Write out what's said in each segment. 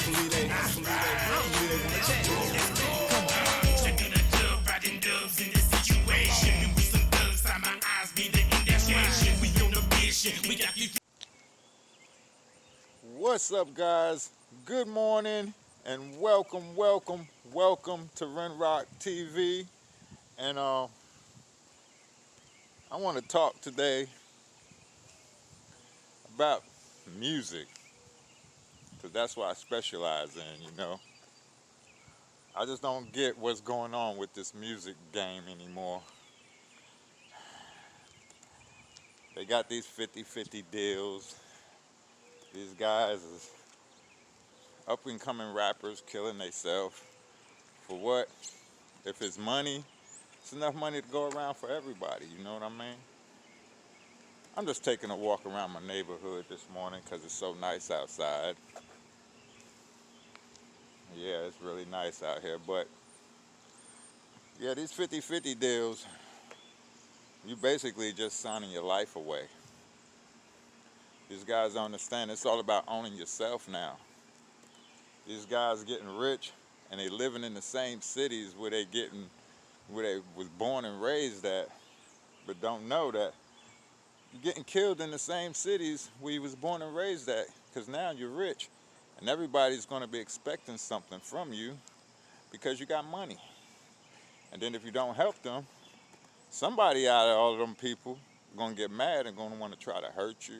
believe they want to check. Come on. Check on the dub, riding dubs in this situation. You with some thugs, time my eyes be the indication. We on the mission, we got you. What's up, guys? Good morning and welcome to Ren Rock TV. And I want to talk today about music, because that's what I specialize in, I just don't get what's going on with this music game anymore. They got these 50-50 deals. These guys is up and coming rappers killing themselves. For what? If it's money, it's enough money to go around for everybody, you know what I mean? I'm just taking a walk around my neighborhood this morning because it's so nice outside. Yeah, it's really nice out here, but yeah, these 50-50 deals, you basically just signing your life away. These guys don't understand it's all about owning yourself now. These guys getting rich and they living in the same cities where they was born and raised at, but don't know that you're getting killed in the same cities where you was born and raised at, because now you're rich and everybody's going to be expecting something from you because you got money. And then if you don't help them, somebody out of all of them people going to get mad and going to want to try to hurt you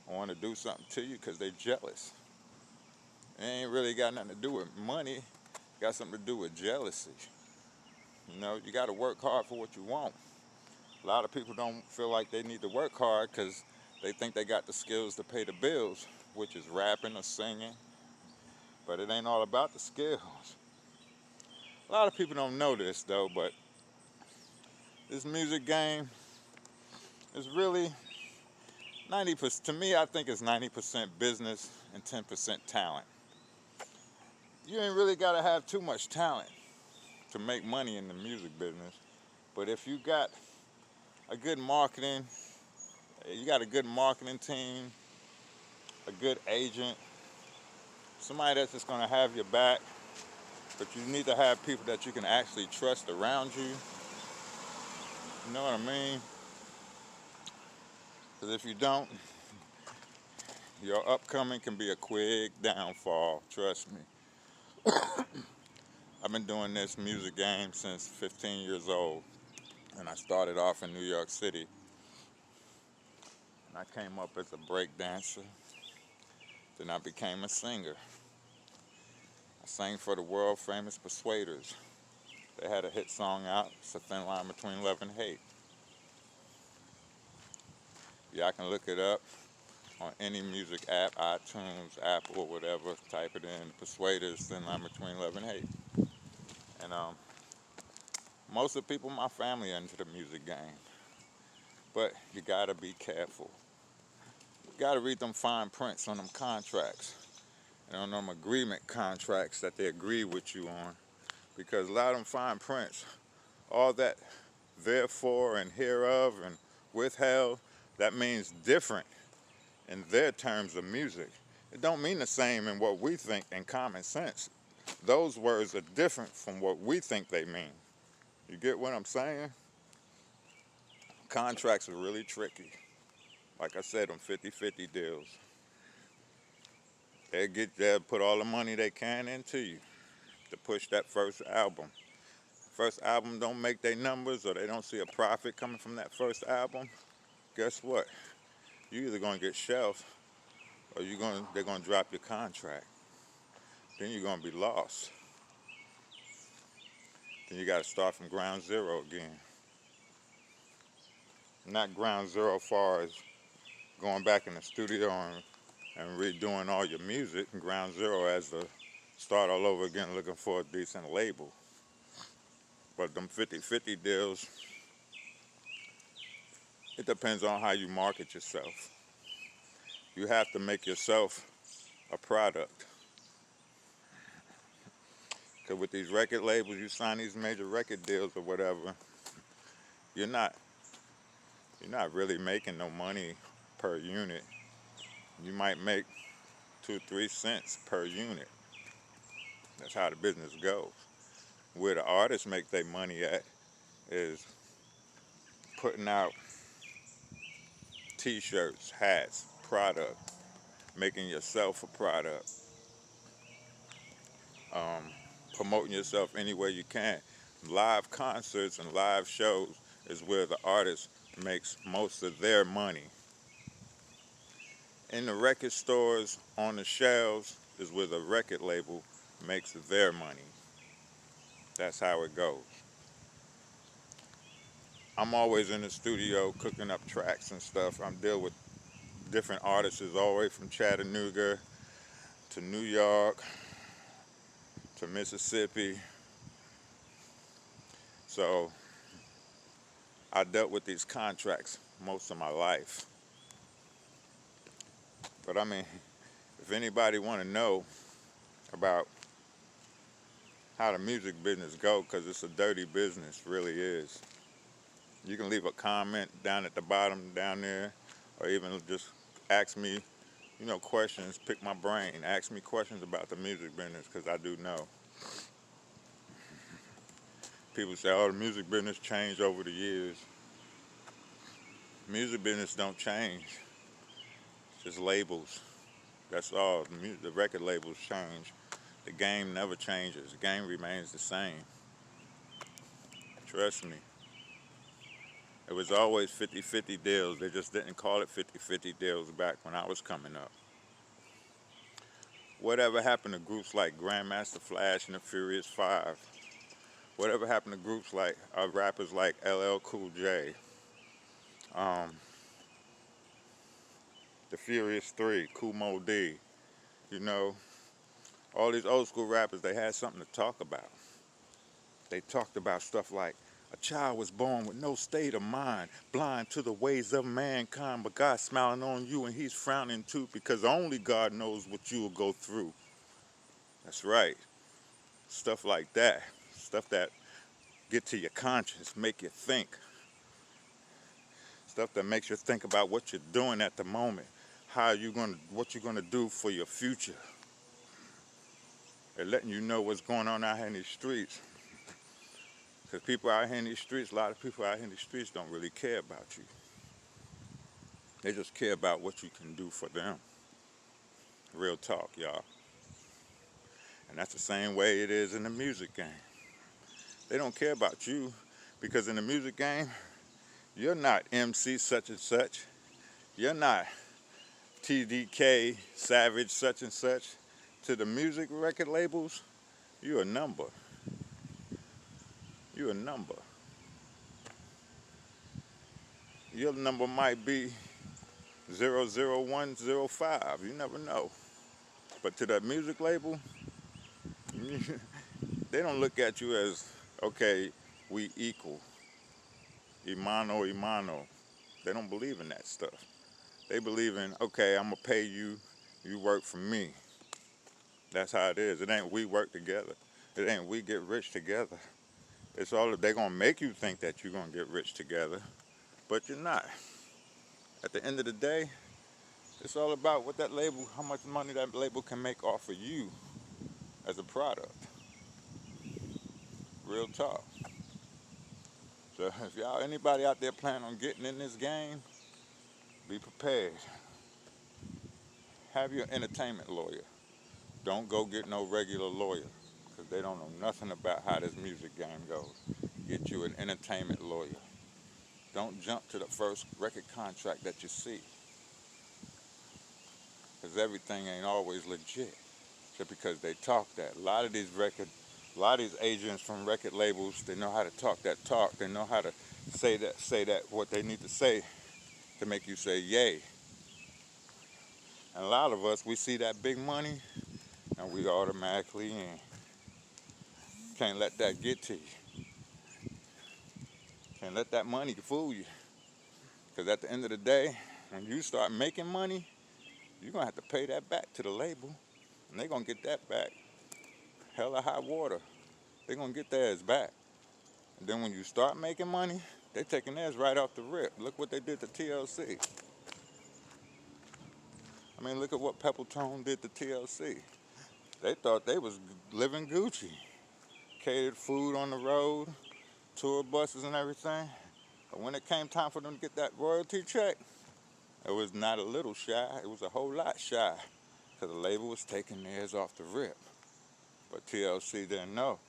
or want to do something to you because they're jealous. It ain't really got nothing to do with money. It got something to do with jealousy. You got to work hard for what you want. A lot of people don't feel like they need to work hard because they think they got the skills to pay the bills, which is rapping or singing. But it ain't all about the skills. A lot of people don't know this though, but this music game is really 90%. To me, I think it's 90% business and 10% talent. You ain't really got to have too much talent to make money in the music business. But if you got a good marketing, you got a good marketing team, a good agent, somebody that's just going to have your back, but you need to have people that you can actually trust around you. You know what I mean? Because if you don't, your upcoming can be a quick downfall, trust me. I've been doing this music game since 15 years old, and I started off in New York City. And I came up as a break dancer, then I became a singer. I sang for the world famous Persuaders. They had a hit song out, it's a thin line between love and hate. Yeah, I can look it up on any music app, iTunes, Apple, whatever, type it in, Persuaders, thin line between love and hate. And most of the people in my family are into the music game. But you gotta be careful. You gotta read them fine prints on them contracts and on them agreement contracts that they agree with you on. Because a lot of them fine prints, all that therefore and hereof and withheld, that means different in their terms of music. It don't mean the same in what we think in common sense. Those words are different from what we think they mean. You get what I'm saying? Contracts are really tricky. Like I said, them 50-50 deals. They'll put all the money they can into you to push that first album. First album don't make their numbers, or they don't see a profit coming from that first album. Guess what? You either gonna get shelved, or they're gonna drop your contract. Then you're gonna be lost. Then you gotta start from ground zero again. Not ground zero far as going back in the studio and redoing all your music, and ground zero as to start all over again looking for a decent label. But them 50-50 deals, it depends on how you market yourself. You have to make yourself a product. Because with these record labels, you sign these major record deals or whatever, you're not really making no money per unit. You might make 2-3 cents per unit. That's how the business goes. Where the artists make their money at is putting out t-shirts, hats, product, making yourself a product, um, promoting yourself any way you can. Live concerts and live shows is where the artist makes most of their money. In the record stores, on the shelves, is where the record label makes their money. That's how it goes. I'm always in the studio cooking up tracks and stuff. I'm dealing with different artists all the way from Chattanooga to New York to Mississippi. So I dealt with these contracts most of my life. But I mean, if anybody want to know about how the music business go, because it's a dirty business, really is. You can leave a comment down at the bottom down there, or even just ask me, questions, pick my brain, ask me questions about the music business, because I do know. People say, oh, the music business changed over the years. Music business don't change. It's just labels. That's all. The record labels change. The game never changes. The game remains the same. Trust me. It was always 50-50 deals. They just didn't call it 50-50 deals back when I was coming up. Whatever happened to groups like Grandmaster Flash and the Furious Five? Whatever happened to groups like rappers like LL Cool J, the Furious Three, Kool Moe Dee, all these old school rappers, they had something to talk about. They talked about stuff like, a child was born with no state of mind, blind to the ways of mankind, but God's smiling on you and he's frowning too, because only God knows what you will go through. That's right. Stuff like that. Stuff that get to your conscience, make you think. Stuff that makes you think about what you're doing at the moment, what you're gonna do for your future. They're letting you know what's going on out here in these streets. Because people out here in these streets, a lot of people out here in these streets don't really care about you. They just care about what you can do for them. Real talk, y'all. And that's the same way it is in the music game. They don't care about you, because in the music game, you're not MC such and such. You're not TDK Savage such and such. To the music record labels, you're a number. You're a number. Your number might be 00105. You never know. But to that music label, they don't look at you as, okay, we equal. Imano. They don't believe in that stuff. They believe in, okay, I'm going to pay you, you work for me. That's how it is. It ain't we work together. It ain't we get rich together. It's all, they're going to make you think that you're going to get rich together, but you're not. At the end of the day, it's all about what that label, how much money that label can make off of you as a product. Real talk. So if anybody out there planning on getting in this game, be prepared. Have your entertainment lawyer. Don't go get no regular lawyer, because they don't know nothing about how this music game goes. Get you an entertainment lawyer. Don't jump to the first record contract that you see, because everything ain't always legit just because they talk that. A lot of these agents from record labels, they know how to talk that talk. They know how to say that what they need to say to make you say yay. And a lot of us, we see that big money and we automatically in. Can't let that get to you. Can't let that money fool you. Because at the end of the day, when you start making money, you're going to have to pay that back to the label. And they're going to get that back. Hell or high water. They're going to get theirs back. And then when you start making money, they're taking theirs right off the rip. Look what they did to TLC. I mean, look at what Peppertone did to TLC. They thought they was living Gucci. Catered food on the road, tour buses and everything. But when it came time for them to get that royalty check, it was not a little shy, it was a whole lot shy. Because the label was taking theirs off the rip. But TLC didn't know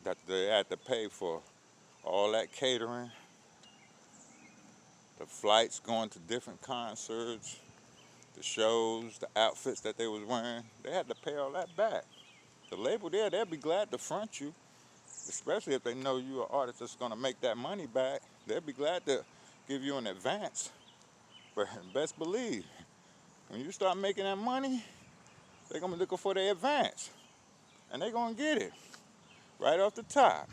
that they had to pay for all that catering, the flights going to different concerts, the shows, the outfits that they was wearing. They had to pay all that back. The label there, they'll be glad to front you, especially if they know you're an artist that's going to make that money back. They'll be glad to give you an advance. But best believe, when you start making that money, they're going to be looking for their advance. And they're going to get it right off the top.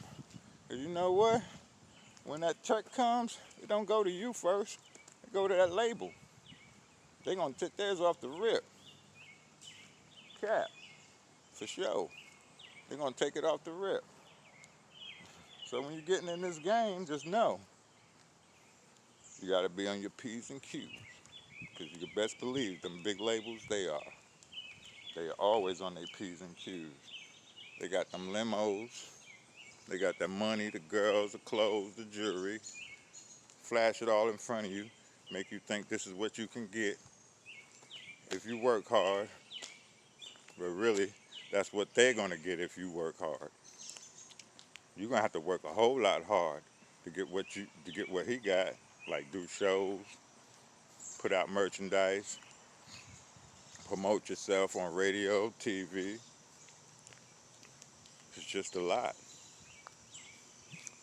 Because you know what? When that check comes, it don't go to you first. It go to that label. They're going to take theirs off the rip. Cap. For sure. They're going to take it off the rip. So when you're getting in this game, just know you got to be on your P's and Q's. Because you can best believe them big labels, they are. They are always on their P's and Q's. They got them limos. They got the money, the girls, the clothes, the jewelry. Flash it all in front of you. Make you think this is what you can get if you work hard. But really, that's what they're going to get if you work hard. You're going to have to work a whole lot hard to get what he got, like do shows, put out merchandise, promote yourself on radio, TV. It's just a lot.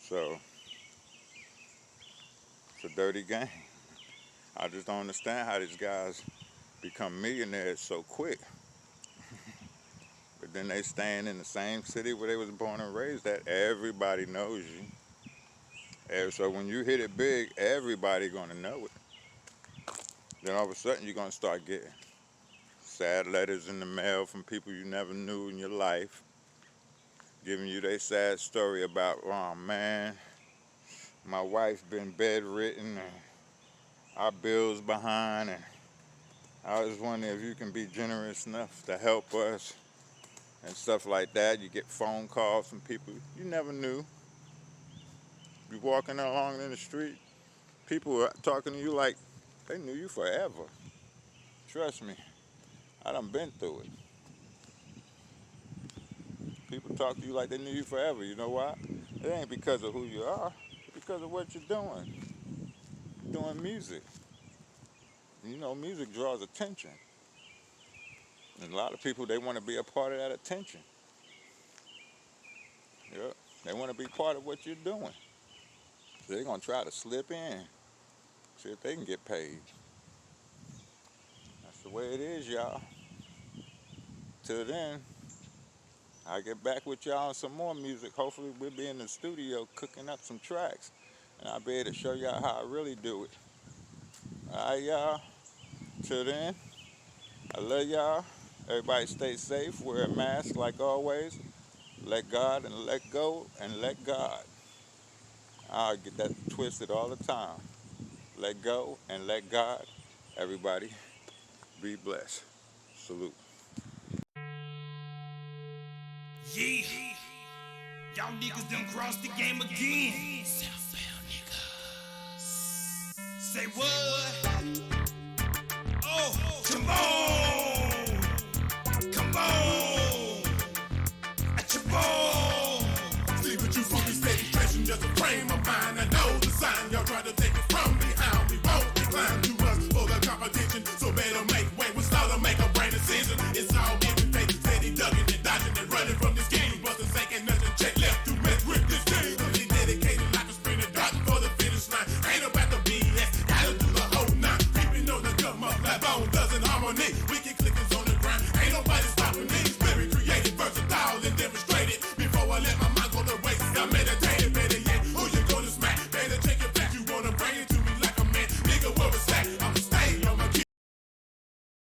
So, it's a dirty game. I just don't understand how these guys become millionaires so quick. But then they staying in the same city where they was born and raised at. Everybody knows you. So when you hit it big, everybody gonna know it. Then all of a sudden you're gonna start getting sad letters in the mail from people you never knew in your life, giving you their sad story about, oh man, my wife been bedridden and our bills behind, and I was wondering if you can be generous enough to help us and stuff like that. You get phone calls from people you never knew. You walking along in the street, people are talking to you like they knew you forever. Trust me, I done been through it. People talk to you like they knew you forever. You know why? It ain't because of who you are. It's because of what you're doing. You're doing music. You know, music draws attention. And a lot of people, they want to be a part of that attention. Yep. They want to be part of what you're doing. So they're going to try to slip in, see if they can get paid. That's the way it is, y'all. Till then, I'll get back with y'all on some more music. Hopefully we'll be in the studio cooking up some tracks, and I'll be able to show y'all how I really do it. All right, y'all. Till then, I love y'all. Everybody stay safe. Wear a mask like always. Let God and let go and let God. I get that twisted all the time. Let go and let God. Everybody be blessed. Salute. Yeah, y'all niggas done crossed the game again. Southbound niggas. Say what? Oh, come on, come on, at your ball. See what you funky steady stretching just a frame of mind. I know the sign y'all try to take it from me. How we won't decline to us for the competition. So better make way. We start to make a brain decision. It's all giving faith, steady ducking and dodging and running from this game. Wasn't taking nothing, check left to mess with this game. Really dedicated like a sprinter, darting for the finish line. Ain't about the BS, gotta do the whole nine. Creeping on the come up like bone doesn't harmony.